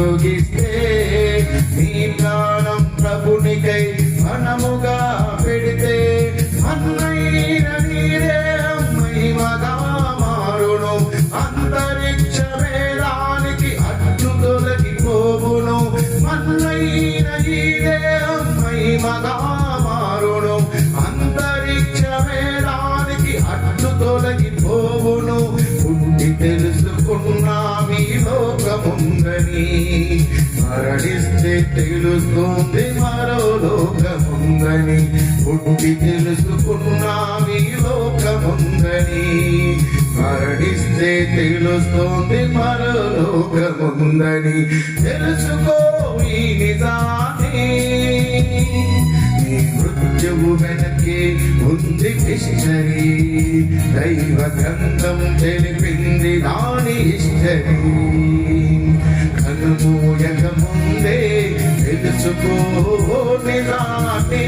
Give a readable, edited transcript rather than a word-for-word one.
అప్పగిస్తే నీ ప్రాణం ప్రభునికై మనముగా పెడితే అన్నైన నీరే మహిమగా మారును. అంతరిక్ష వేదానికి అడ్డు తొలగిపోవును. అన్నైన నీరే మహిమగా మారును. అంతరిక్ష వేదానికి అడ్డు తొలగిపోవును. పుట్టి తెలుసుకున్నా మీ లోకముందని, మరణిస్తే తెలుస్తుంది మరో లోకముందని. పుట్టి తెలుసుకున్నా మీ లోకముందని, మరణిస్తే తెలుస్తుంది మరో లోకముందని. తెలుసుకో ఈ నిజాన్ని, నీ మృత్యువు వెనకే ఉంది హిస్టరీ. దైవ గ్రంథం తెలిపింది దాని హిస్టరీ. కనుమూయక ముందే తెలుసుకో నిజాన్ని.